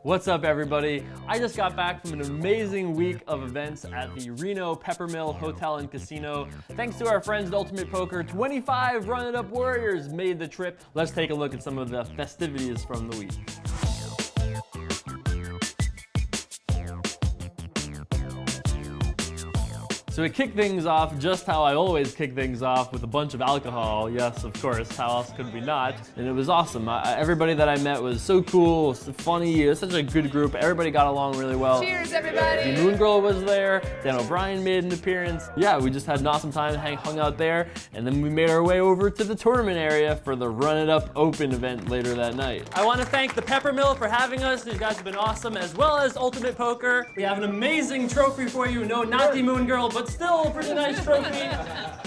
What's up, everybody? I just got back from an amazing week of events at the Reno Peppermill Hotel and Casino. Thanks to our friends at Ultimate Poker, 25 Run-It-Up Warriors made the trip. Let's take a look at some of the festivities from the week. So we kicked things off just how I always kick things off, with a bunch of alcohol. Yes, of course, how else could we not? And it was awesome. Everybody that I met was so cool, so funny. It was such a good group. Everybody got along really well. Cheers, everybody! The Moon Girl was there. Dan O'Brien made an appearance. Yeah, we just had an awesome time, hung out there, and then we made our way over to the tournament area for the Run It Up Open event later that night. I want to thank the Peppermill for having us. These guys have been awesome, as well as Ultimate Poker. We have an amazing trophy for you. No, not the Moon Girl, but still a pretty nice trophy.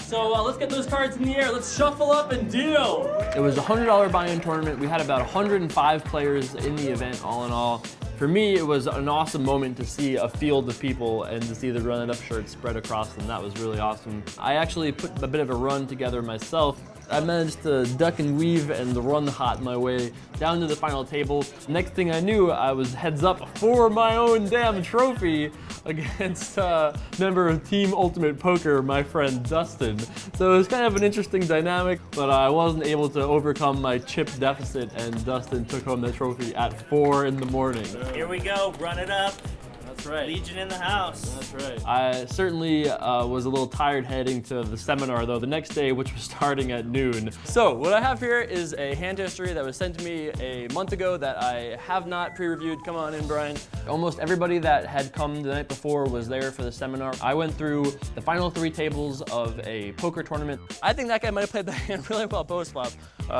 So let's get those cards in the air. Let's shuffle up and deal. It was a $100 buy-in tournament. We had about 105 players in the event, all in all. For me, it was an awesome moment to see a field of people and to see the Run It Up shirts spread across them. That was really awesome. I actually put a bit of a run together myself. I managed to duck and weave and run hot my way down to the final table. Next thing I knew, I was heads up for my own damn trophy against a member of Team Ultimate Poker, my friend Dustin. So it was kind of an interesting dynamic, but I wasn't able to overcome my chip deficit, and Dustin took home the trophy at 4 in the morning. Here we go, Run It Up. That's right. Legion in the house. That's right. I certainly was a little tired heading to the seminar, though, the next day, which was starting at noon. So what I have here is a hand history that was sent to me a month ago that I have not pre-reviewed. Come on in, Brian. Almost everybody that had come the night before was there for the seminar. I went through the final 3 tables of a poker tournament. I think that guy might have played the hand really well post-flop.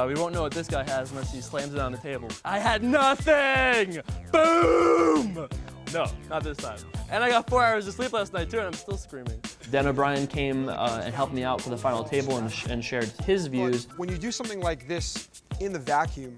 We won't know what this guy has unless he slams it on the table. I had nothing! Boom! No, not this time. And I got 4 hours of sleep last night too, and I'm still screaming. Dan O'Brien came and helped me out for the final table and shared his views. When you do something like this in the vacuum,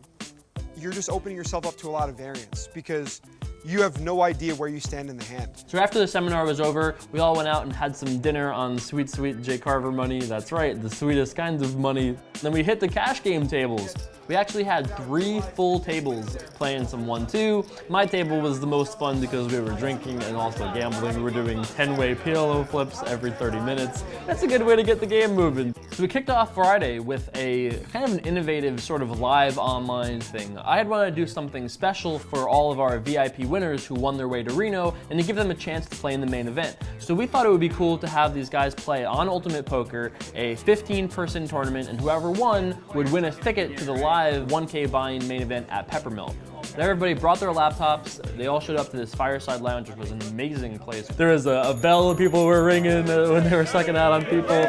you're just opening yourself up to a lot of variance because you have no idea where you stand in the hand. So after the seminar was over, we all went out and had some dinner on sweet, sweet JCarver money. That's right, the sweetest kind of money. Then we hit the cash game tables. We actually had 3 full tables playing some 1-2. My table was the most fun because we were drinking and also gambling. We were doing 10-way pillow flips every 30 minutes. That's a good way to get the game moving. So we kicked off Friday with a kind of an innovative sort of live online thing. I had wanted to do something special for all of our VIP winners who won their way to Reno and to give them a chance to play in the main event. So we thought it would be cool to have these guys play on Ultimate Poker, a 15-person tournament, and whoever won would win a ticket to the live 1K buy-in main event at Peppermill. And everybody brought their laptops. They all showed up to this Fireside Lounge, which was an amazing place. There was a bell people were ringing when they were sucking out on people.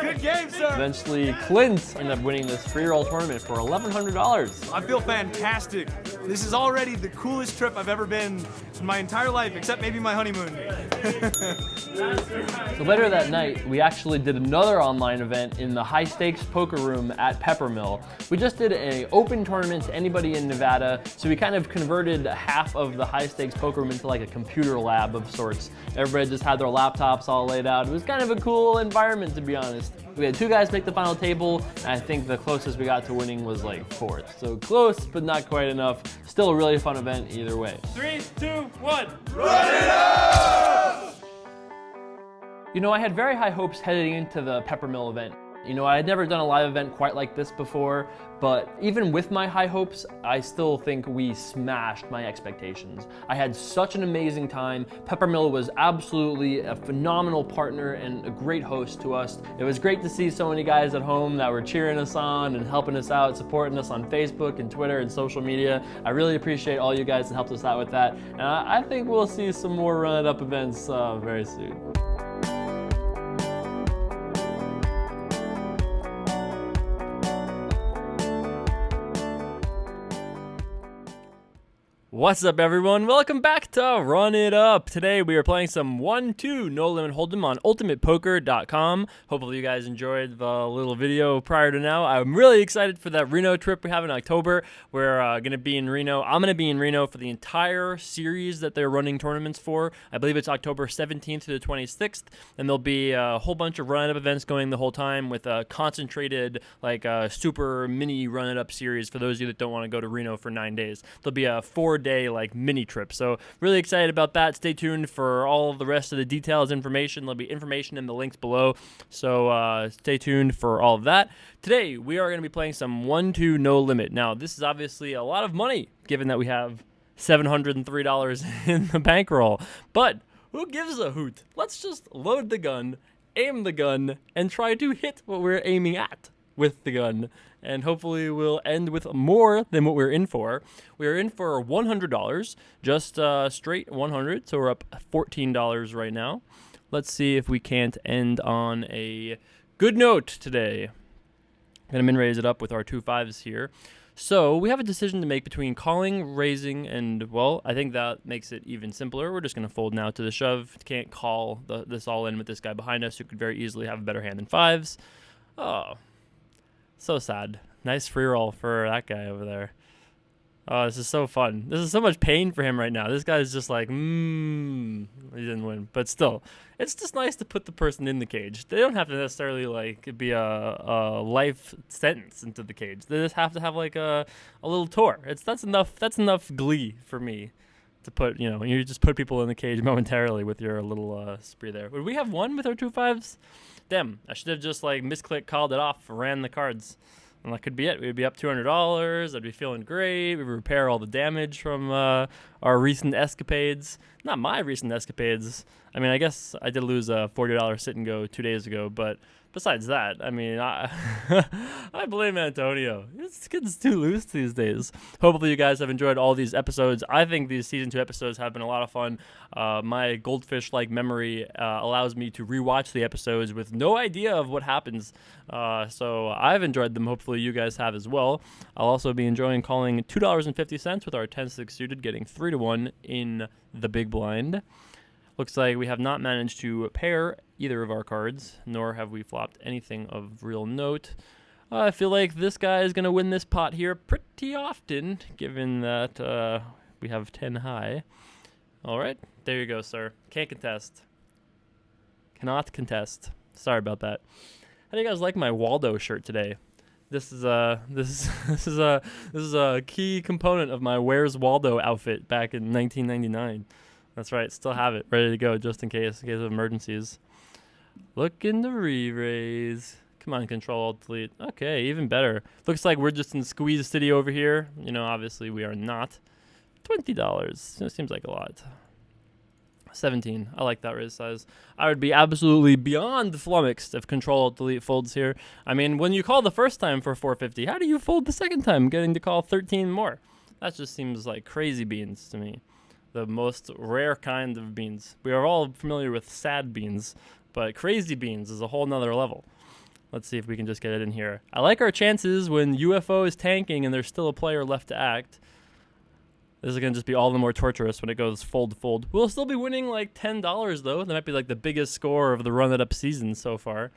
Good game, sir. Eventually, Clint ended up winning this free-roll tournament for $1,100. I feel fantastic. This is already the coolest trip I've ever been in my entire life, except maybe my honeymoon. So later that night, we actually did another online event in the high-stakes poker room at Peppermill. We just did an open tournament to anybody in Nevada, so we kind of converted half of the high-stakes poker room into like a computer lab of sorts. Everybody just had their laptops all laid out. It was kind of a cool environment, to be honest. We had 2 guys make the final table, and I think the closest we got to winning was like 4th. So close, but not quite enough. Still a really fun event either way. 3, 2, 1. Run it up! You know, I had very high hopes heading into the Peppermill event. You know, I had never done a live event quite like this before, but even with my high hopes, I still think we smashed my expectations. I had such an amazing time. Peppermill was absolutely a phenomenal partner and a great host to us. It was great to see so many guys at home that were cheering us on and helping us out, supporting us on Facebook and Twitter and social media. I really appreciate all you guys that helped us out with that, and I think we'll see some more Run It Up events very soon. What's up, everyone? Welcome back to Run It Up. Today we are playing some 1-2 No Limit Hold'em on ultimatepoker.com. Hopefully you guys enjoyed the little video prior to now. I'm really excited for that Reno trip we have in October. We're going to be in Reno. I'm going to be in Reno for the entire series that they're running tournaments for. I believe it's October 17th to the 26th, and there'll be a whole bunch of Run It Up events going the whole time with a concentrated, super mini Run It Up series for those of you that don't want to go to Reno for 9 days. There'll be a 4-day mini trip. So really excited about that. Stay tuned for all of the rest of the details, information. There'll be information in the links below. So stay tuned for all of that. Today we are going to be playing some 1-2 No Limit. Now this is obviously a lot of money given that we have $703 in the bankroll. But who gives a hoot? Let's just load the gun, aim the gun, and try to hit what we're aiming at with the gun, and hopefully we'll end with more than what we're in for. We're in for $100, just straight 100, so we're up $14 right now. Let's see if we can't end on a good note today. Gonna min raise it up with our 2 5s here. So we have a decision to make between calling, raising, and, well, I think that makes it even simpler. We're just going to fold now to the shove. Can't call this all in with this guy behind us who could very easily have a better hand than 5s. Oh, so sad. Nice free roll for that guy over there. Oh, this is so fun. This is so much pain for him right now. This guy's just like, he didn't win. But still, it's just nice to put the person in the cage. They don't have to necessarily be a life sentence into the cage. They just have to have a little tour. That's enough glee for me to put, you just put people in the cage momentarily with your little spree there. Would we have won with our 2 5s? Damn, I should have just misclick, called it off, ran the cards. And that could be it. We'd be up $200. I'd be feeling great. We'd repair all the damage from our recent escapades. Not my recent escapades. I mean, I guess I did lose a $40 sit and go 2 days ago, but besides that, I mean, I blame Antonio. It's getting too loose these days. Hopefully you guys have enjoyed all these episodes. I think these Season 2 episodes have been a lot of fun. My goldfish-like memory allows me to rewatch the episodes with no idea of what happens. So I've enjoyed them. Hopefully you guys have as well. I'll also be enjoying calling $2.50 with our 10-6 suited, getting 3-1 in the big blind. Looks like we have not managed to pair either of our cards, nor have we flopped anything of real note. I feel like this guy is going to win this pot here pretty often, given that we have 10 high. All right, there you go, sir. Can't contest. Cannot contest. Sorry about that. How do you guys like my Waldo shirt today? This is a key component of my Where's Waldo outfit back in 1999. That's right, still have it ready to go just in case of emergencies. Looking to re-raise. Come on, Control Alt Delete. Okay, even better. Looks like we're just in Squeeze City over here. Obviously we are not. $20. It seems like a lot. 17. I like that raise size. I would be absolutely beyond flummoxed if Control Alt Delete folds here. I mean, when you call the first time for 450, how do you fold the second time, getting to call 13 more? That just seems like crazy beans to me. The most rare kind of beans. We are all familiar with sad beans, but crazy beans is a whole nother level. Let's see if we can just get it in here. I like our chances when UFO is tanking and there's still a player left to act. This is going to just be all the more torturous when it goes fold to fold. We'll still be winning $10 though. That might be the biggest score of the Run It Up season so far.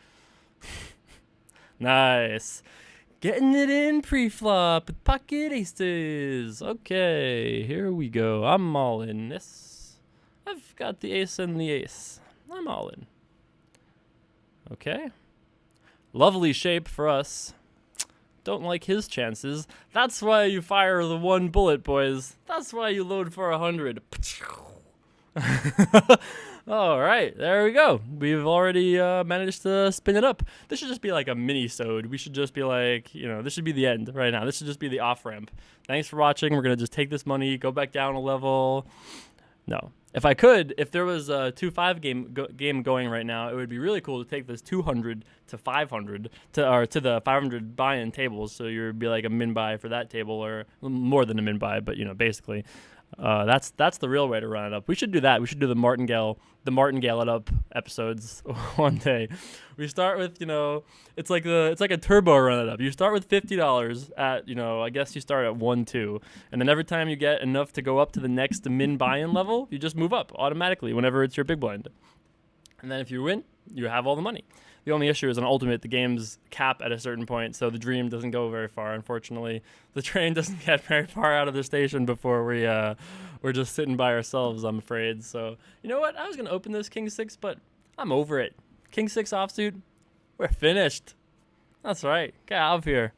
Nice. Getting it in pre-flop with pocket aces. Okay, here we go. I'm all in this. I've got the ace and the ace. I'm all in. Okay. Lovely shape for us. Don't like his chances. That's why you fire the 1 bullet, boys. That's why you load for 100. All right, there we go. We've already managed to spin it up. This should just be a mini-sode. We should just be this should be the end right now. This should just be the off-ramp. Thanks for watching. We're going to just take this money, go back down a level. No. If I could, if there was a 2-5 game going right now, it would be really cool to take this 200 to 500 to the 500 buy-in tables. So you'd be a min buy for that table, or more than a min buy, but basically. That's the real way to run it up. We should do that. We should do the martingale it up episodes one day. We start with, it's like a turbo run it up. You start with $50 at, I guess you start at 1-2, and then every time you get enough to go up to the next min buy-in level, you just move up automatically whenever it's your big blind. And then if you win, you have all the money. The only issue is on Ultimate, the game's cap at a certain point, so the dream doesn't go very far, unfortunately. The train doesn't get very far out of the station before we're just sitting by ourselves, I'm afraid. So, you know what? I was going to open this King 6, but I'm over it. King 6 offsuit, we're finished. That's right. Get out of here.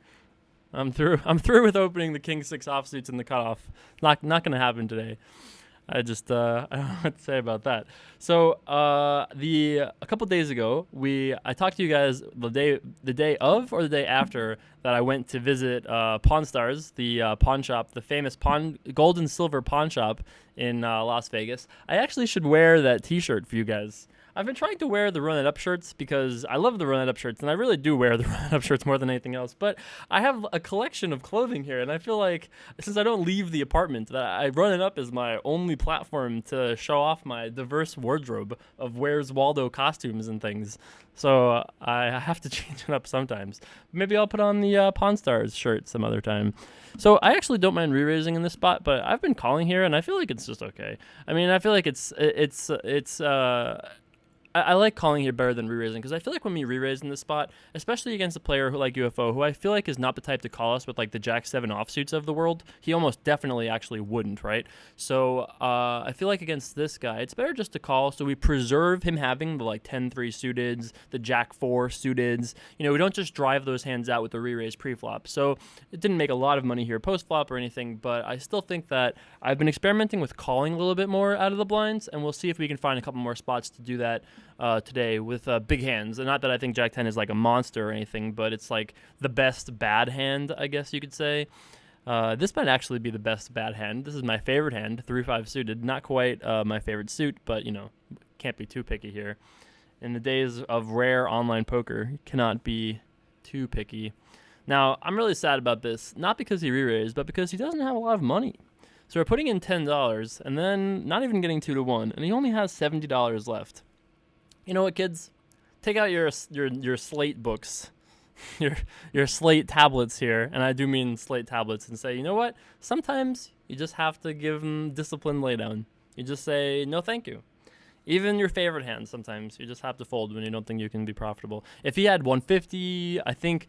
I'm through with opening the King 6 offsuits in the cutoff. Not going to happen today. I don't know what to say about that. So a couple days ago, I talked to you guys the day of or the day after that I went to visit Pawn Stars, the pawn shop, the famous gold and silver pawn shop in Las Vegas. I actually should wear that T-shirt for you guys. I've been trying to wear the Run It Up shirts because I love the Run It Up shirts, and I really do wear the Run It Up shirts more than anything else. But I have a collection of clothing here, and I feel like since I don't leave the apartment, that I Run It Up is my only platform to show off my diverse wardrobe of Where's Waldo costumes and things. So I have to change it up sometimes. Maybe I'll put on the Pawn Stars shirt some other time. So I actually don't mind re-raising in this spot, but I've been calling here, and I feel like it's just okay. I mean, I feel like I like calling here better than re-raising because I feel like when we re-raise in this spot, especially against a player who like UFO, who I feel like is not the type to call us with like the Jack 7 offsuits of the world, he almost definitely actually wouldn't, right? So I feel like against this guy, it's better just to call so we preserve him having the like 10-3 suiteds, the Jack 4 suiteds. We don't just drive those hands out with the re-raise pre-flop. So it didn't make a lot of money here post-flop or anything, but I still think that I've been experimenting with calling a little bit more out of the blinds, and we'll see if we can find a couple more spots to do that today with big hands. And not that I think Jack 10 is like a monster or anything, but it's like the best bad hand, I guess you could say. This might actually be the best bad hand. This is my favorite hand, 3-5 suited. Not quite my favorite suit, but can't be too picky here. In the days of rare online poker, you cannot be too picky. Now, I'm really sad about this, not because he re-raised, but because he doesn't have a lot of money. So we're putting in $10 and then not even getting 2-1, and he only has $70 left. You know what, kids? Take out your slate books, your slate tablets here, and I do mean slate tablets, and say, you know what? Sometimes you just have to give them disciplined laydown. You just say, no thank you. Even your favorite hands, sometimes you just have to fold when you don't think you can be profitable. If he had 150, I think,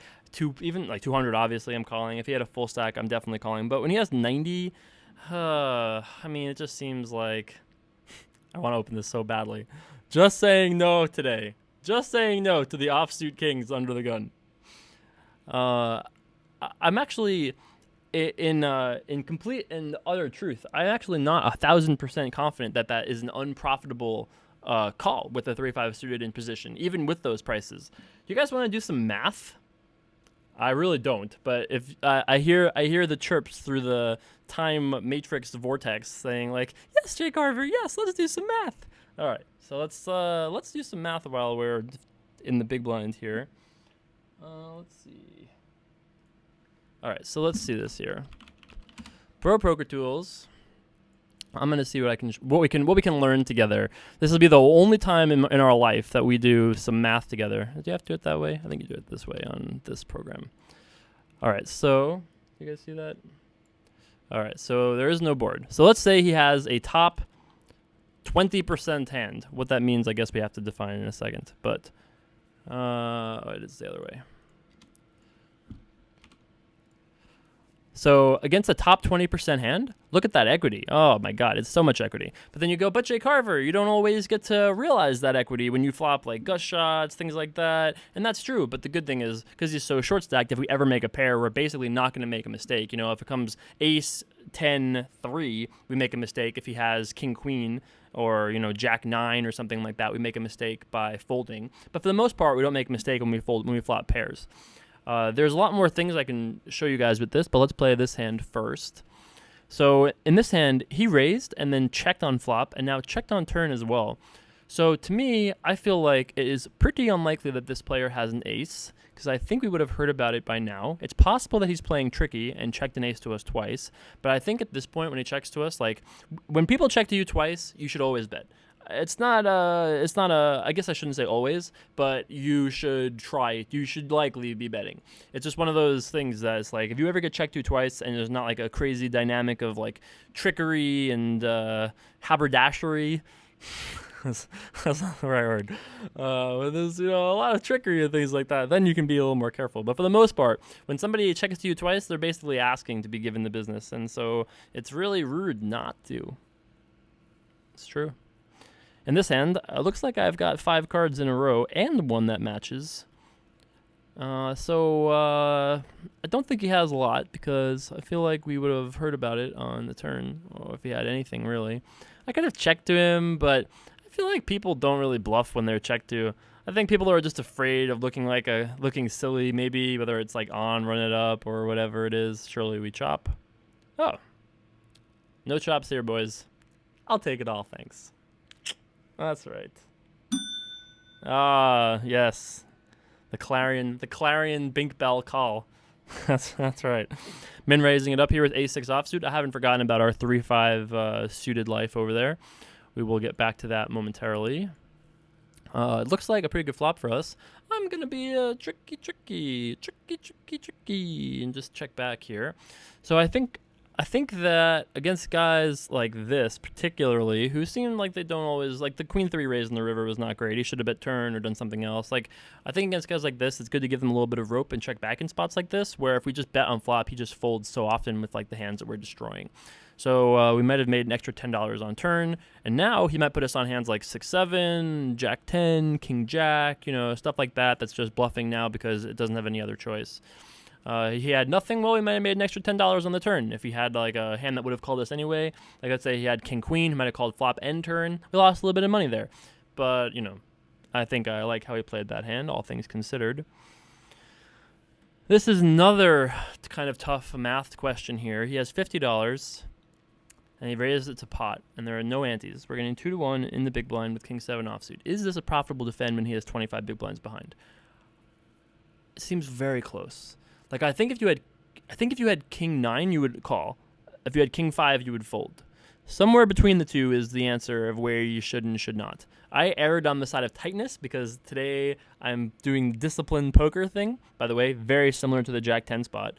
even like 200, obviously, I'm calling. If he had a full stack, I'm definitely calling. But when he has 90, I mean, it just seems like I want to open this so badly. Just saying no today. Just saying no to the offsuit kings under the gun. I'm actually, in complete and utter truth, I'm actually not 1,000% confident that is an unprofitable call with a 3-5 suited in position, even with those prices. You guys want to do some math? I really don't, but if I hear the chirps through the time matrix vortex saying like, yes, JCarver, yes, let's do some math. All right, so let's do some math while we're in the big blind here. Let's see. All right, so let's see this here. Pro Poker Tools. I'm gonna see what we can learn together. This will be the only time in our life that we do some math together. Do you have to do it that way? I think you do it this way on this program. All right, so you guys see that? All right, so there is no board. So let's say he has a top 20% hand. What that means, I guess we have to define in a second. But it is the other way. So against a top 20% hand, look at that equity. Oh my God, it's so much equity. But then you go, but JCarver, you don't always get to realize that equity when you flop like gush shots, things like that. And that's true. But the good thing is, because he's so short stacked, if we ever make a pair, we're basically not going to make a mistake. If it comes ace, 10, 3, we make a mistake. If he has king, queen, or jack 9 or something like that, we make a mistake by folding. But for the most part, we don't make a mistake when we flop pairs. There's a lot more things I can show you guys with this, but let's play this hand first. So in this hand, he raised and then checked on flop and now checked on turn as well. So to me, I feel like it is pretty unlikely that this player has an ace because I think we would have heard about it by now. It's possible that he's playing tricky and checked an ace to us twice, but I think at this point when he checks to us, like when people check to you twice, you should always bet. It's not I guess I shouldn't say always, but you should likely be betting. It's just one of those things that it's like, if you ever get checked to twice and there's not like a crazy dynamic of like trickery and haberdashery, that's not the right word. When there's, a lot of trickery and things like that, then you can be a little more careful. But for the most part, when somebody checks to you twice, they're basically asking to be given the business. And so it's really rude not to. It's true. In this hand, it looks like I've got 5 cards in a row and one that matches. So I don't think he has a lot, because I feel like we would have heard about it on the turn, or if he had anything really. I could have checked to him, but I feel like people don't really bluff when they're checked to. I think people are just afraid of looking silly, maybe, whether it's like on, run it up, or whatever it is. Surely we chop. Oh. No chops here, boys. I'll take it all, thanks. That's right. Ah, yes. The clarion bink bell call. that's right. Min raising it up here with ace-6 offsuit. I haven't forgotten about our 3-5 suited life over there. We will get back to that momentarily. It looks like a pretty good flop for us. I'm going to be tricky, and just check back here. So I think that against guys like this, particularly, who seem like they don't always, like the queen 3 raise in the river was not great. He should have bet turn or done something else. Like, I think against guys like this, it's good to give them a little bit of rope and check back in spots like this, where if we just bet on flop, he just folds so often with like the hands that we're destroying. So we might have made an extra $10 on turn, and now he might put us on hands like 6-7, Jack 10, King Jack, stuff like that. That's just bluffing now because it doesn't have any other choice. He had nothing. Well, we might have made an extra $10 on the turn. If he had like a hand that would have called us anyway, like let's say he had King Queen, he might have called flop end turn. We lost a little bit of money there, but I think I like how he played that hand, all things considered. This is another kind of tough math question here. He has $50, and he raises it to pot, and there are no antes. We're getting 2-1 in the big blind with King 7 offsuit. Is this a profitable defend when he has 25 big blinds behind? It seems very close. Like, I think if you had King 9, you would call. If you had King 5, you would fold. Somewhere between the two is the answer of where you should and should not. I erred on the side of tightness because today I'm doing disciplined poker thing. By the way, very similar to the Jack 10 spot.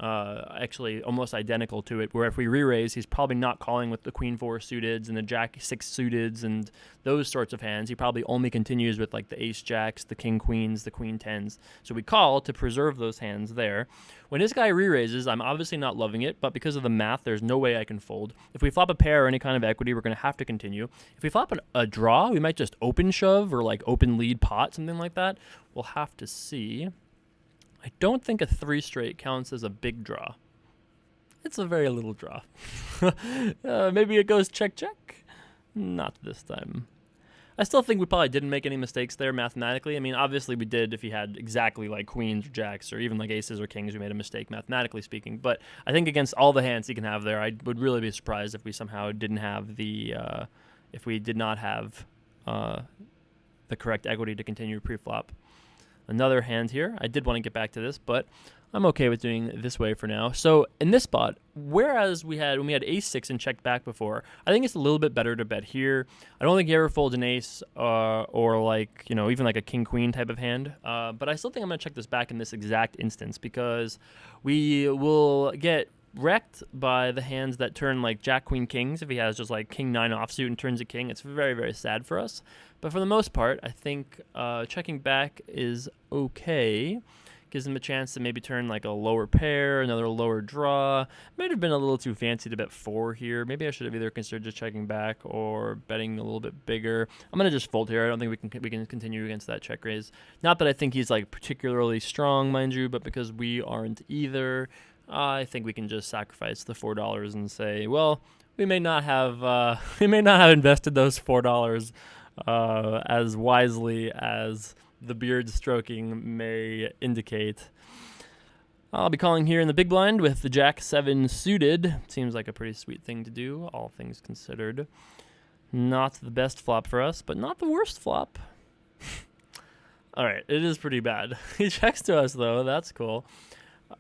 Actually almost identical to it, where if we re-raise, he's probably not calling with the Queen 4 suiteds and the Jack 6 suiteds and those sorts of hands. He probably only continues with like the Ace Jacks, the King Queens, the Queen 10s. So we call to preserve those hands there. When this guy re-raises, I'm obviously not loving it, but because of the math, there's no way I can fold. If we flop a pair or any kind of equity, we're going to have to continue. If we flop a draw, we might just open shove or like open lead pot, something like that. We'll have to see. I don't think a 3 straight counts as a big draw. It's a very little draw. Maybe it goes check, check. Not this time. I still think we probably didn't make any mistakes there mathematically. I mean, obviously we did if he had exactly like queens or jacks or even like aces or kings, we made a mistake mathematically speaking. But I think against all the hands he can have there, I would really be surprised if we somehow didn't have if we did not have the correct equity to continue pre-flop. Another hand here. I did want to get back to this, but I'm okay with doing it this way for now. So in this spot, whereas when we had ace-6 and checked back before, I think it's a little bit better to bet here. I don't think he ever folds an ace or like, even like a king-queen type of hand. But I still think I'm going to check this back in this exact instance because we will get wrecked by the hands that turn like Jack, Queen, Kings. If he has just like King 9 offsuit and turns a king, it's very, very sad for us. But for the most part, I think checking back is okay. Gives him a chance to maybe turn like a lower pair, another lower draw. Might have been a little too fancy to bet 4 here. Maybe I should have either considered just checking back or betting a little bit bigger. I'm gonna just fold here. I don't think we can continue against that check raise. Not that I think he's like particularly strong, mind you, but because we aren't either. I think we can just sacrifice the $4 and say, well, we may not have invested those $4 as wisely as the beard stroking may indicate. I'll be calling here in the big blind with the Jack 7 suited. Seems like a pretty sweet thing to do, all things considered. Not the best flop for us, but not the worst flop. All right, it is pretty bad. He checks to us, though. That's cool.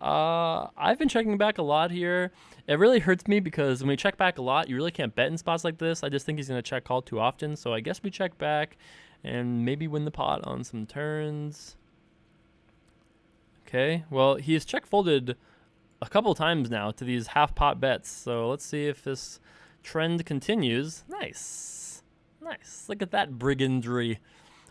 I've been checking back a lot here. It really hurts me because when we check back a lot, you really can't bet in spots like this. I just think he's going to check call too often, so I guess we check back and maybe win the pot on some turns. Okay, well, he's check folded a couple times now to these half pot bets, so let's see if this trend continues. Nice. Nice. Look at that brigandry.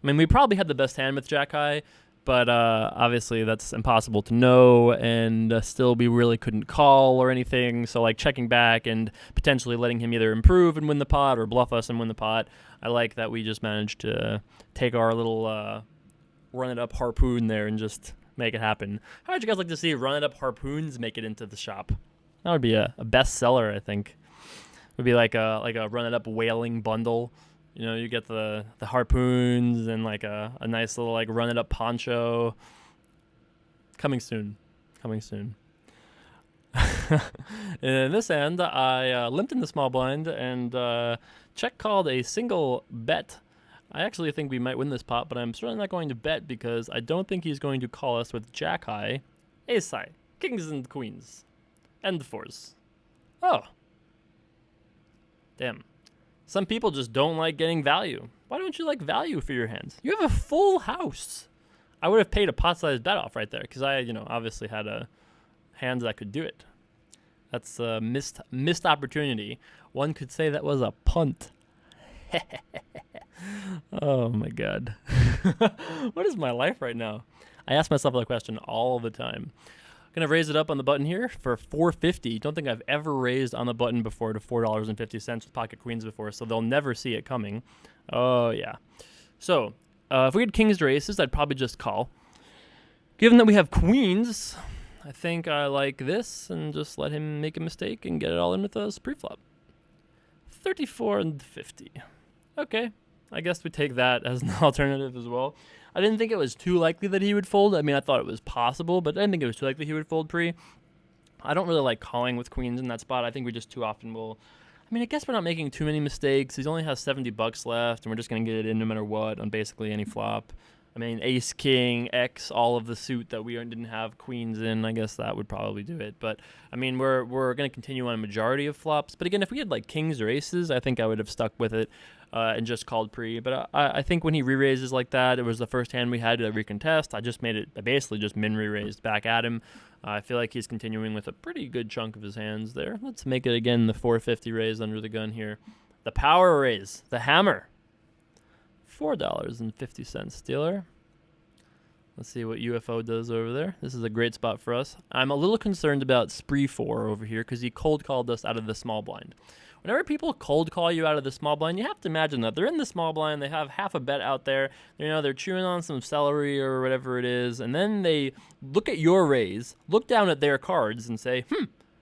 I mean, we probably had the best hand with Jack High, but obviously that's impossible to know, and still we really couldn't call or anything. So like checking back and potentially letting him either improve and win the pot or bluff us and win the pot. I like that we just managed to take our little run it up harpoon there and just make it happen. How would you guys like to see run it up harpoons make it into the shop? That would be a bestseller, I think. It would be like a run it up whaling bundle. You know, you get the harpoons and like a nice little like run it up poncho. Coming soon. Coming soon. In this end, I limped in the small blind and check called a single bet. I actually think we might win this pot, but I'm certainly not going to bet because I don't think he's going to call us with Jack High, Ace High, Kings and Queens, and fours. Oh. Damn. Some people just don't like getting value. Why don't you like value for your hands? You have a full house. I would have paid a pot-sized bet off right there because I, obviously had a hands that could do it. That's a missed opportunity. One could say that was a punt. Oh my God. What is my life right now? I ask myself that question all the time. Gonna raise it up on the button here for $4.50. Don't think I've ever raised on the button before to $4.50 with pocket queens before, so they'll never see it coming. Oh yeah. So if we had kings or aces, I'd probably just call. Given that we have queens, I think I like this and just let him make a mistake and get it all in with us pre-flop. 34 and 50. Okay, I guess we take that as an alternative as well. I didn't think it was too likely that he would fold. I mean, I thought it was possible, but I didn't think it was too likely he would fold pre. I don't really like calling with queens in that spot. I think we just too often will. I mean, I guess we're not making too many mistakes. He only has $70 left, and we're just going to get it in no matter what on basically any flop. I mean, ace, king, X, all of the suit that we didn't have queens in, I guess that would probably do it. But, I mean, we're going to continue on a majority of flops. But again, if we had, like, kings or aces, I think I would have stuck with it and just called pre. But I think when he re-raises like that, it was the first hand we had to recontest. I basically just min re-raised back at him. I feel like he's continuing with a pretty good chunk of his hands there. Let's make it, again, the 450 raise under the gun here. The power raise, the hammer. $4.50 dealer. Let's see what UFO does over there. This is a great spot for us. I'm a little concerned about Spree 4 over here because he cold called us out of the small blind. Whenever people cold call you out of the small blind, you have to imagine that they're in the small blind, they have half a bet out there, they're chewing on some celery or whatever it is, and then they look at your raise, look down at their cards and say,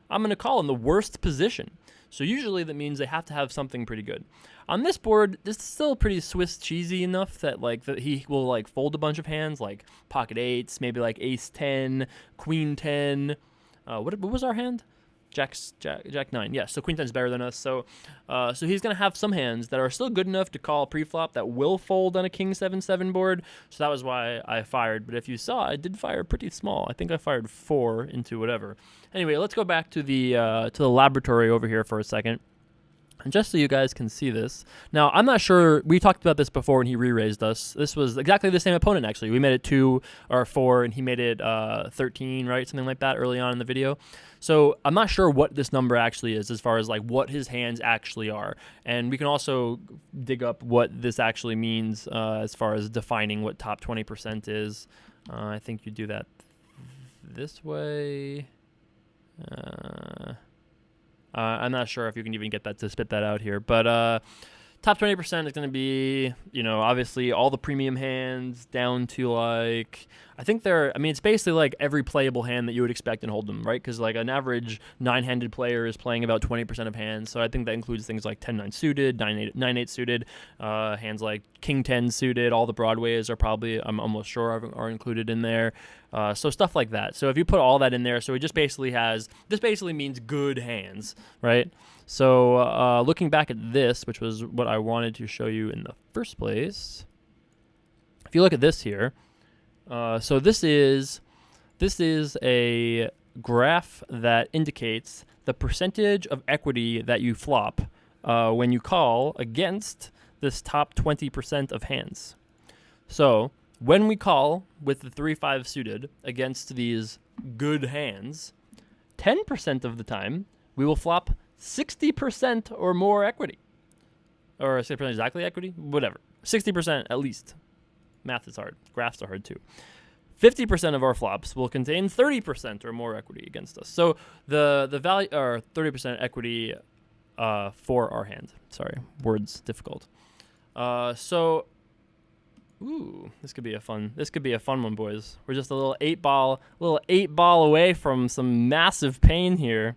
I'm going to call in the worst position. So usually that means they have to have something pretty good. On this board, this is still pretty Swiss cheesy enough that that he will like fold a bunch of hands like pocket eights, maybe like ace 10, queen 10. What was our hand? Jack 9. Yeah, so queen 10 is better than us. So he's going to have some hands that are still good enough to call pre-flop that will fold on a king 7-7 board. So that was why I fired. But if you saw, I did fire pretty small. I think I fired 4 into whatever. Anyway, let's go back to the laboratory over here for a second. And just so you guys can see this. Now, I'm not sure. We talked about this before when he re-raised us. This was exactly the same opponent, actually. We made it 2 or 4, and he made it 13, right? Something like that early on in the video. So I'm not sure what this number actually is as far as like what his hands actually are. And we can also dig up what this actually means as far as defining what top 20% is. I think you do that this way. I'm not sure if you can even get that to spit that out here, but top 20% is going to be, obviously all the premium hands down to like, it's basically like every playable hand that you would expect in Hold'em, right? Because like an average 9-handed player is playing about 20% of hands, so I think that includes things like 10-9 suited, 9-8 suited, hands like king 10 suited, all the Broadways are probably, I'm almost sure, are included in there. So stuff like that. So if you put all that in there, so it just basically means good hands, right? So looking back at this, which was what I wanted to show you in the first place, if you look at this here, So this is a graph that indicates the percentage of equity that you flop when you call against this top 20% of hands. So when we call with the 3-5 suited against these good hands, 10% of the time we will flop 60% or more equity. Or 60% exactly equity? Whatever. 60% at least. Math is hard. Graphs are hard too. 50% of our flops will contain 30% or more equity against us. So the value, or 30% equity for our hand. Sorry, words difficult. Ooh, this could be a fun one, boys. We're just a little eight ball away from some massive pain here.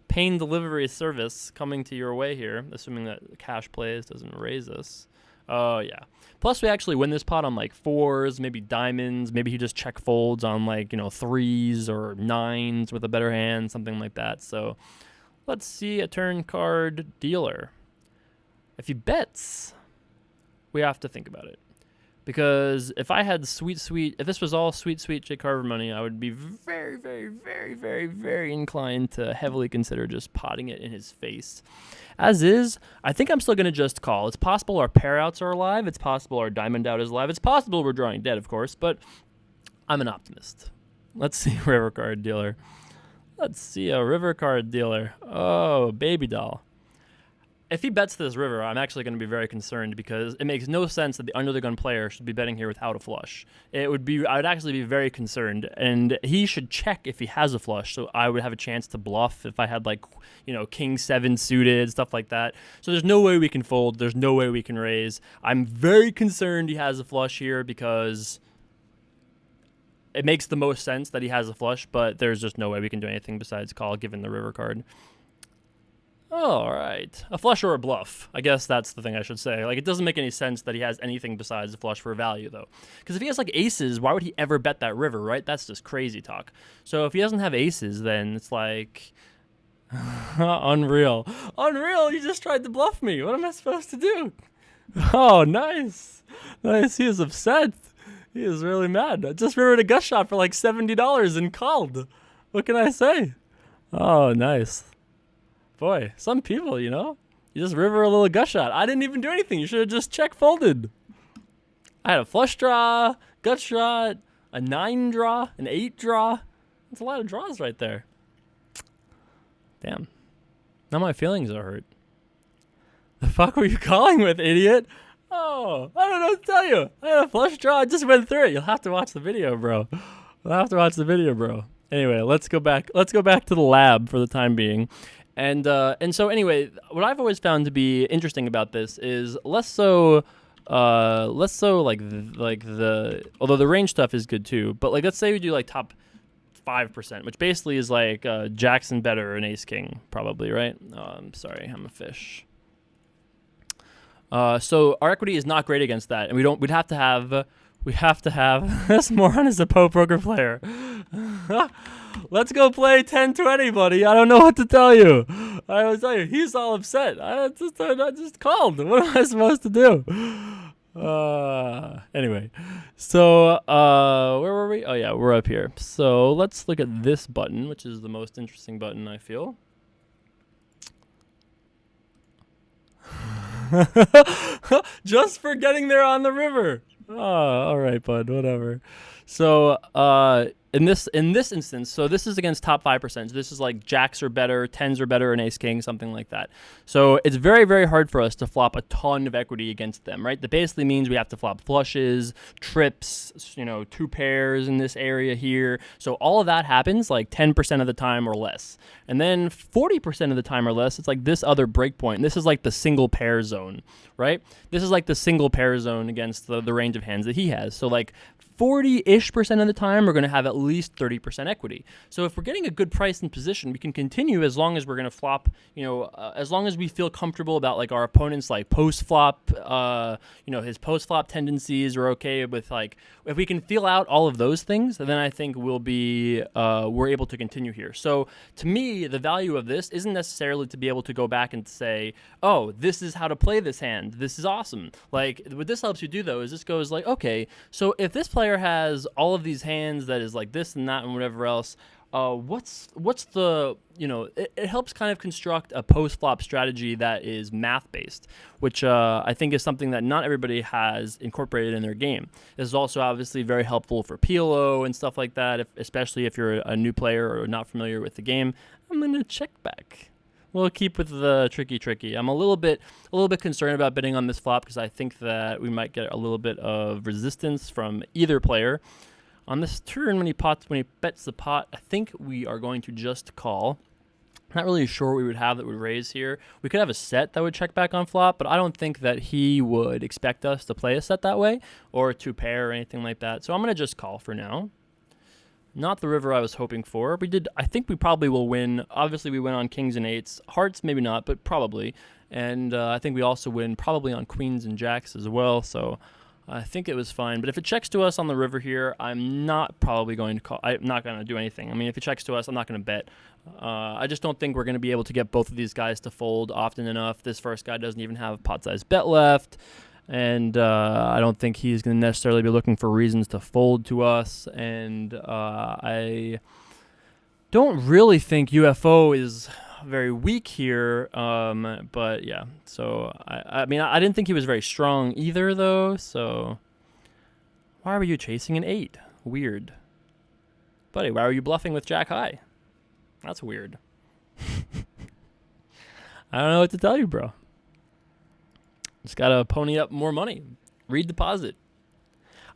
Pain delivery service coming to your way here, assuming that cash plays doesn't raise us. Oh yeah. Plus we actually win this pot on like 4s, maybe diamonds, maybe he just check folds on like, 3s or 9s with a better hand, something like that. So let's see a turn card dealer. If he bets, we have to think about it. Because if I had if this was all sweet JCarver money, I would be very, very, very, very, very inclined to heavily consider just potting it in his face. As is, I think I'm still going to just call. It's possible our pair outs are alive. It's possible our diamond out is alive. It's possible we're drawing dead, of course, but I'm an optimist. Let's see river card dealer. Let's see a river card dealer. Oh, baby doll. If he bets this river, I'm actually going to be very concerned because it makes no sense that the under the gun player should be betting here without a flush. I would actually be very concerned, and he should check if he has a flush, so I would have a chance to bluff if I had like, king 7 suited, stuff like that. So there's no way we can fold. There's no way we can raise. I'm very concerned he has a flush here because it makes the most sense that he has a flush, but there's just no way we can do anything besides call given the river card. Oh, all right. A flush or a bluff. I guess that's the thing I should say. Like, it doesn't make any sense that he has anything besides a flush for value, though. Because if he has, like, aces, why would he ever bet that river, right? That's just crazy talk. So if he doesn't have aces, then it's like... Unreal. Unreal, you just tried to bluff me. What am I supposed to do? Oh, nice. Nice. He is upset. He is really mad. I just rivered a gush shot for, like, $70 and called. What can I say? Oh, nice. Boy, some people, you just river a little gush shot. I didn't even do anything. You should have just check folded. I had a flush draw, gut shot, a 9 draw, an 8 draw. That's a lot of draws right there. Damn. Now my feelings are hurt. The fuck were you calling with, idiot? Oh, I don't know what to tell you. I had a flush draw. I just went through it. You'll have to watch the video, bro. Anyway, let's go back. Let's go back to the lab for the time being. And so anyway, what I've always found to be interesting about this is less so although the range stuff is good too, but like let's say we do like top 5%, which basically is like Jackson better and ace king probably, right? I'm sorry, I'm a fish. So our equity is not great against that, and we'd have to have this moron is a poker player. Let's go play 10-20, buddy. I don't know what to tell you. I will tell you, he's all upset. I just called. What am I supposed to do? Anyway, so where were we? Oh yeah, we're up here. So let's look at this button, which is the most interesting button, I feel. Just for getting there on the river. Oh, all right, bud. Whatever. So, in this instance, so this is against top 5%. So this is like jacks are better, 10s are better, and ace king, something like that. So it's very, very hard for us to flop a ton of equity against them, right? That basically means we have to flop flushes, trips, 2 pairs in this area here. So all of that happens like 10% of the time or less. And then 40% of the time or less, it's like this other breakpoint. And this is like the single pair zone, right? This is like the single pair zone against the range of hands that he has. So like 40-ish% of the time, we're going to have at least 30% equity. So if we're getting a good price and position, we can continue as long as we're going to flop, as long as we feel comfortable about like our opponent's like post-flop, his post-flop tendencies are okay with like, if we can feel out all of those things, then I think we're able to continue here. So to me, the value of this isn't necessarily to be able to go back and say, oh, this is how to play this hand. This is awesome. Like what this helps you do though, is this goes like, okay, so if this player player has all of these hands that is like this and that and whatever else, what's the, it helps kind of construct a post-flop strategy that is math-based, which I think is something that not everybody has incorporated in their game. This is also obviously very helpful for PLO and stuff like that, especially if you're a new player or not familiar with the game. I'm going to check back. We'll keep with the tricky. I'm a little bit concerned about betting on this flop because I think that we might get a little bit of resistance from either player. On this turn, when he bets the pot, I think we are going to just call. Not really sure what we would have that would raise here. We could have a set that would check back on flop, but I don't think that he would expect us to play a set that way or to pair or anything like that. So I'm going to just call for now. Not the river I was hoping for. I think we probably will win. Obviously, we win on kings and eights. Hearts, maybe not, but probably. And I think we also win probably on queens and jacks as well. So I think it was fine. But if it checks to us on the river here, I'm not probably going to call. I'm not going to do anything. I mean, if it checks to us, I'm not going to bet. I just don't think we're going to be able to get both of these guys to fold often enough. This first guy doesn't even have a pot-sized bet left. And I don't think he's going to necessarily be looking for reasons to fold to us. And I don't really think UFO is very weak here. But yeah, so I mean, I didn't think he was very strong either, though. So why were you chasing an 8? Weird. Buddy, why were you bluffing with Jack High? That's weird. I don't know what to tell you, bro. Just gotta pony up more money. Read deposit.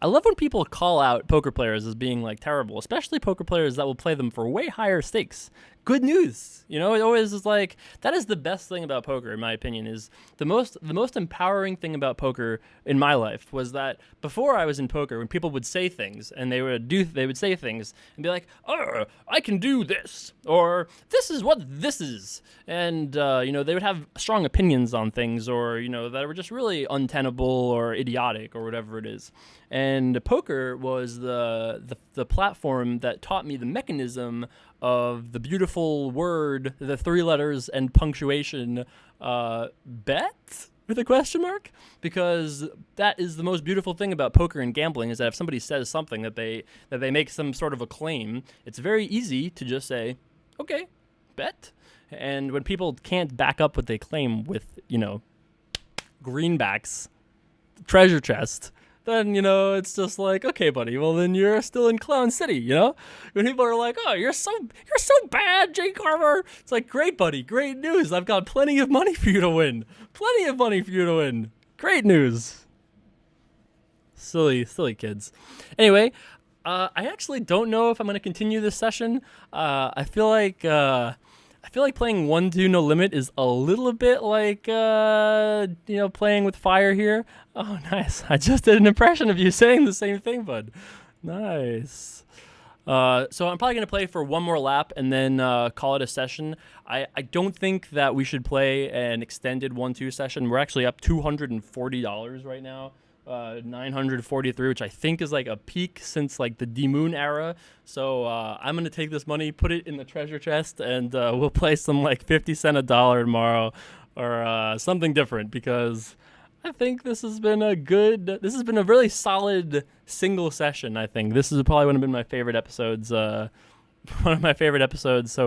I love when people call out poker players as being like terrible, especially poker players that will play them for way higher stakes. Good news. It always is like, that is the best thing about poker, in my opinion, is the most empowering thing about poker in my life was that before I was in poker, when people would say things and they would say things and be like, oh, I can do this, or this is what this is. And, they would have strong opinions on things or, that were just really untenable or idiotic or whatever it is. And poker was the platform that taught me the mechanism of the beautiful word, the 3 letters and punctuation, bet with a question mark, because that is the most beautiful thing about poker and gambling is that if somebody says something that they make some sort of a claim, it's very easy to just say, okay, bet. And when people can't back up what they claim with, greenbacks, treasure chest, then, it's just like, okay, buddy, well, then you're still in Clown City, When people are like, oh, you're so bad, JCarver. It's like, great, buddy, great news. I've got plenty of money for you to win. Great news. Silly kids. Anyway, I actually don't know if I'm going to continue this session. I feel like playing 1-2 no limit is a little bit like, playing with fire here. Oh, nice. I just did an impression of you saying the same thing, bud. Nice. So I'm probably going to play for one more lap and then call it a session. I don't think that we should play an extended 1-2 session. We're actually up $240 right now. 943, which I think is like a peak since like the D-Moon era. So I'm going to take this money, put it in the treasure chest, and we'll play some like 50 cent a dollar tomorrow or something different, because I think this has been a really solid single session. I think this is probably one of my favorite episodes, so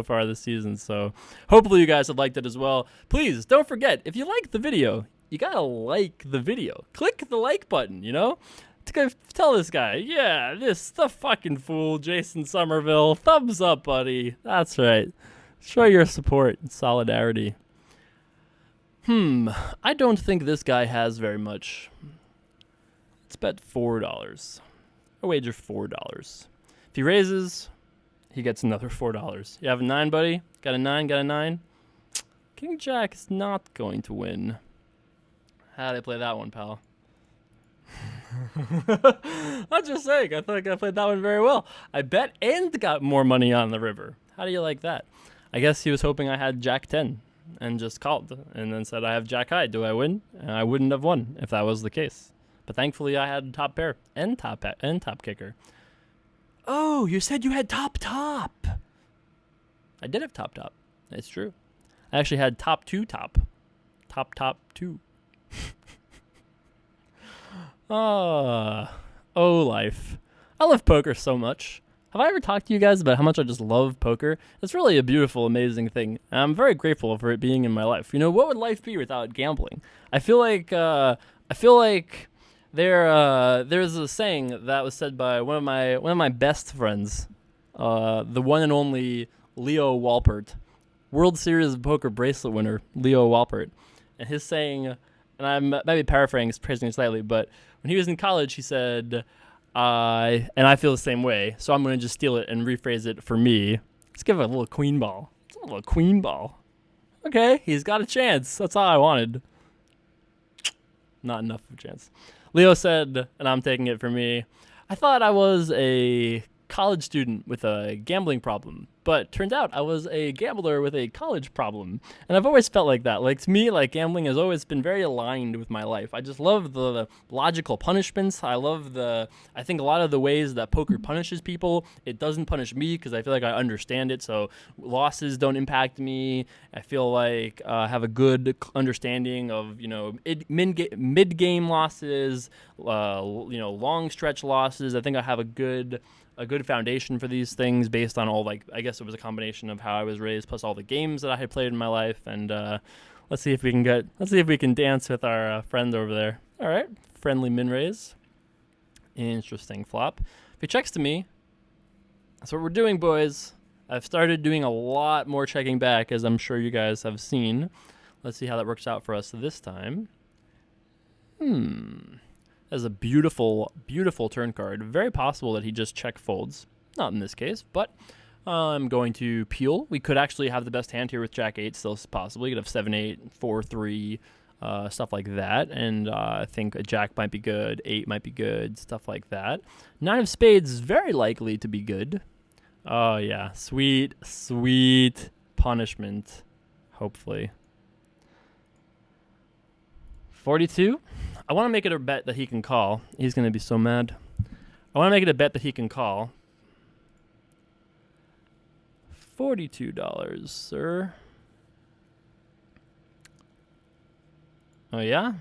far this season. So hopefully you guys have liked it as well. Please don't forget, if you like the video, you gotta like the video. Click the like button, to tell this guy, yeah, the fucking fool, Jason Somerville, thumbs up, buddy. That's right. Show your support and solidarity. I don't think this guy has very much. Let's bet $4. I wager $4. If he raises, he gets another $4. You have a 9, buddy? Got a 9? King Jack is not going to win. How did I play that one, pal? I'm just saying, I think I played that one very well. I bet and got more money on the river. How do you like that? I guess he was hoping I had Jack 10 and just called and then said, I have Jack High. Do I win? And I wouldn't have won if that was the case. But thankfully, I had top pair and top kicker. Oh, you said you had top. I did have top. It's true. I actually had top 2. Top 2. Oh, life. I love poker so much. Have I ever talked to you guys about how much I just love poker? It's really a beautiful, amazing thing. And I'm very grateful for it being in my life. You know, what would life be without gambling? I feel like there's a saying that was said by one of my best friends, the one and only Leo Walpert, World Series of Poker bracelet winner Leo Walpert, and his saying, and I'm maybe paraphrasing slightly, but when he was in college, he said, and I feel the same way, so I'm going to just steal it and rephrase it for me. Let's give it a little queen ball. It's a little queen ball. Okay, he's got a chance. That's all I wanted. Not enough of a chance. Leo said, and I'm taking it for me, I thought I was a college student with a gambling problem, but turned out I was a gambler with a college problem. And I've always felt like that. Like, to me, like, gambling has always been very aligned with my life. I just love the logical punishments. I think a lot of the ways that poker punishes people, it doesn't punish me because I feel like I understand it. So losses don't impact me. I feel like I have a good understanding of, mid-game losses, long stretch losses. I think I have a good foundation for these things based on all, like, I guess it was a combination of how I was raised plus all the games that I had played in my life. And let's see if we can dance with our friend over there. All right, friendly min raise. Interesting flop. If he checks to me, that's what we're doing, boys. I've started doing a lot more checking back, as I'm sure you guys have seen. Let's see how that works out for us this time. That's a beautiful, beautiful turn card. Very possible that he just check folds. Not in this case, but I'm going to peel. We could actually have the best hand here with Jack 8 still possible. You could have 7-8, 4-3, stuff like that. And I think a Jack might be good, 8 might be good, stuff like that. 9 of spades is very likely to be good. Oh, yeah. Sweet, sweet punishment, hopefully. 42. I want to make it a bet that he can call. He's going to be so mad. I want to make it a bet that he can call. $42, sir. Oh, yeah?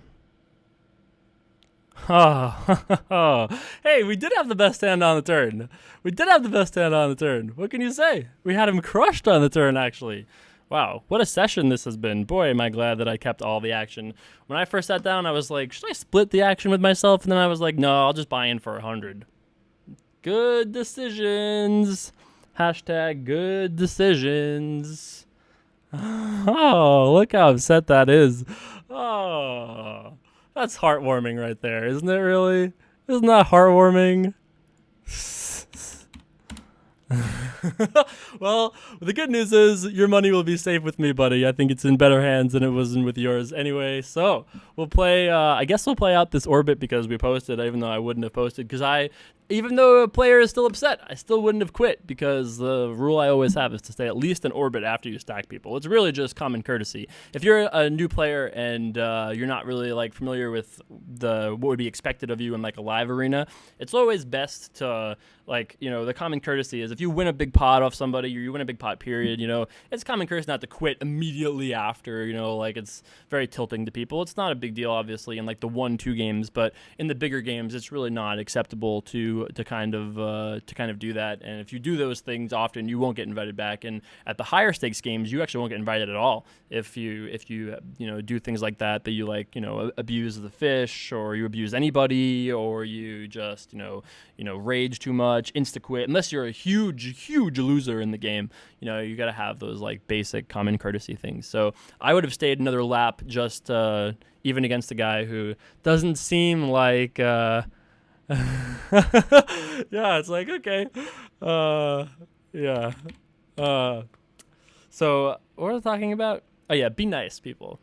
Oh, hey, we did have the best hand on the turn. What can you say? We had him crushed on the turn, actually. Wow, what a session this has been. Boy, am I glad that I kept all the action. When I first sat down, I was like, should I split the action with myself? And then I was like, no, I'll just buy in for 100. Good decisions. Hashtag good decisions. Oh, look how upset that is. Oh, that's heartwarming right there, isn't it really? Isn't that heartwarming? Well, the good news is your money will be safe with me, buddy. I think it's in better hands than it was with yours anyway. So we'll play, I guess we'll play out this orbit because we posted, even though I wouldn't have posted, because even though a player is still upset, I still wouldn't have quit because the rule I always have is to stay at least in orbit after you stack people. It's really just common courtesy. If you're a new player and you're not really like familiar with what would be expected of you in like a live arena, it's always best to the common courtesy is if you win a big pot off somebody or you win a big pot period, it's common courtesy not to quit immediately after, it's very tilting to people. It's not a big deal, obviously, in like the 1-2 games, but in the bigger games, it's really not acceptable to kind of do that. And if you do those things often, you won't get invited back. And at the higher stakes games, you actually won't get invited at all if you do things like that you abuse the fish or you abuse anybody or you just rage too much, insta quit. Unless you're a huge loser in the game, you got to have those like basic common courtesy things. So I would have stayed another lap just even against a guy who doesn't seem like. Yeah, it's like, okay. Yeah. So what are we talking about? Oh, yeah, be nice, people.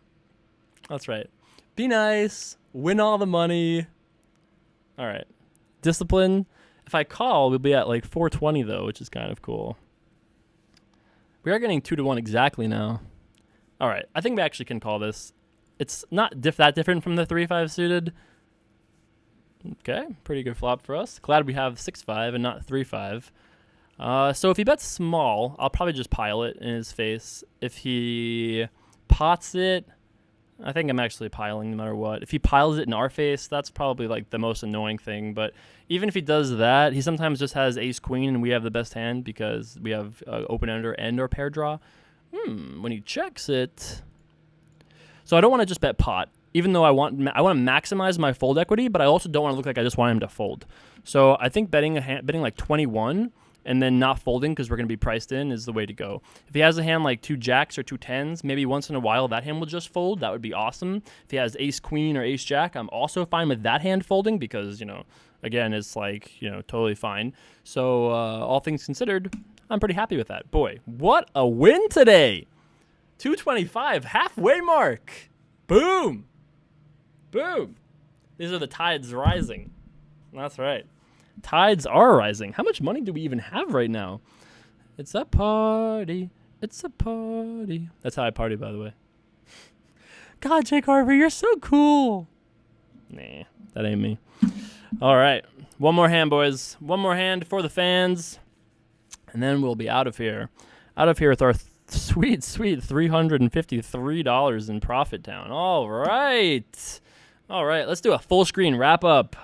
That's right. Be nice. Win all the money. All right. Discipline. If I call, we'll be at like 420, though, which is kind of cool. We are getting 2-1 exactly now. All right. I think we actually can call this. It's not that different from the 3-5 suited. Okay, pretty good flop for us. Glad we have 6-5 and not 3-5. So if he bets small, I'll probably just pile it in his face. If he pots it, I think I'm actually piling no matter what. If he piles it in our face, that's probably like the most annoying thing. But even if he does that, he sometimes just has ace queen and we have the best hand because we have open ender and our pair draw. When he checks it. So I don't want to just bet pot, even though I want to maximize my fold equity, but I also don't want to look like I just want him to fold. So I think betting like 21 and then not folding because we're going to be priced in is the way to go. If he has a hand like 2 jacks or 2 10s, maybe once in a while that hand will just fold. That would be awesome. If he has ace queen or ace jack, I'm also fine with that hand folding because, you know, again, it's like, you know, totally fine. So all things considered, I'm pretty happy with that. Boy, what a win today. 225, halfway mark. Boom. Boom. These are the tides rising. That's right. Tides are rising. How much money do we even have right now? It's a party. It's a party. That's how I party, by the way. God, JCarver, you're so cool. Nah, that ain't me. All right. One more hand, boys. One more hand for the fans. And then we'll be out of here. Out of here with our sweet, sweet $353 in Profit Town. All right. All right. Let's do a full screen wrap up.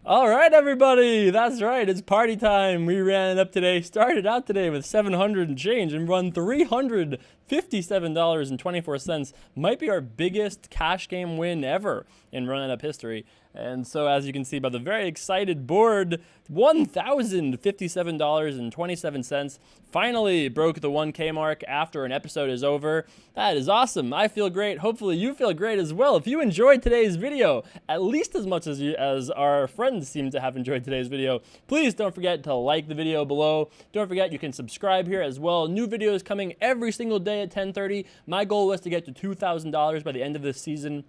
All right, everybody. That's right. It's party time. We ran it up today. Started out today with 700 and change and run $357.24. Might be our biggest cash game win ever in Run It Up history. And so as you can see by the very excited board, $1,057.27. Finally broke the 1K mark after an episode is over. That is awesome. I feel great. Hopefully you feel great as well. If you enjoyed today's video, at least as much as our friends seem to have enjoyed today's video, please don't forget to like the video below. Don't forget you can subscribe here as well. New videos coming every single day at 10:30. My goal was to get to $2,000 by the end of this season.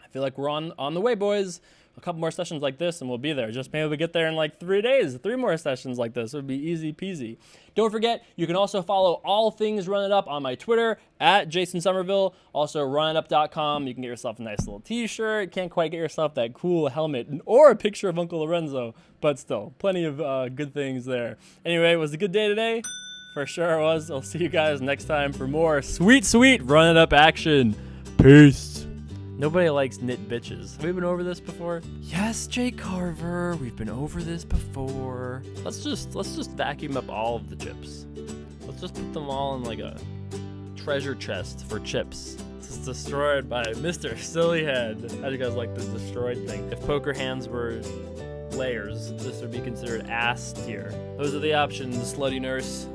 I feel like we're on the way, boys. A couple more sessions like this and we'll be there. Just maybe we get there in like 3 days. 3 more sessions like this. It would be easy peasy. Don't forget, you can also follow all things Run It Up on my Twitter at Jason Somerville. Also, runitup.com. You can get yourself a nice little t-shirt. Can't quite get yourself that cool helmet or a picture of Uncle Lorenzo, but still, plenty of good things there. Anyway, it was a good day today. For sure it was. I'll see you guys next time for more sweet, sweet Run It Up action. Peace. Nobody likes knit bitches. Have we been over this before? Yes, JCarver, we've been over this before. Let's just vacuum up all of the chips. Let's just put them all in like a treasure chest for chips. This is destroyed by Mr. Sillyhead. How do you guys like this destroyed thing? If poker hands were layers, this would be considered ass tier. Those are the options, slutty nurse.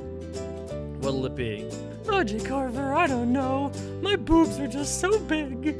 What'll it be? Oh, JCarver, I don't know. My boobs are just so big.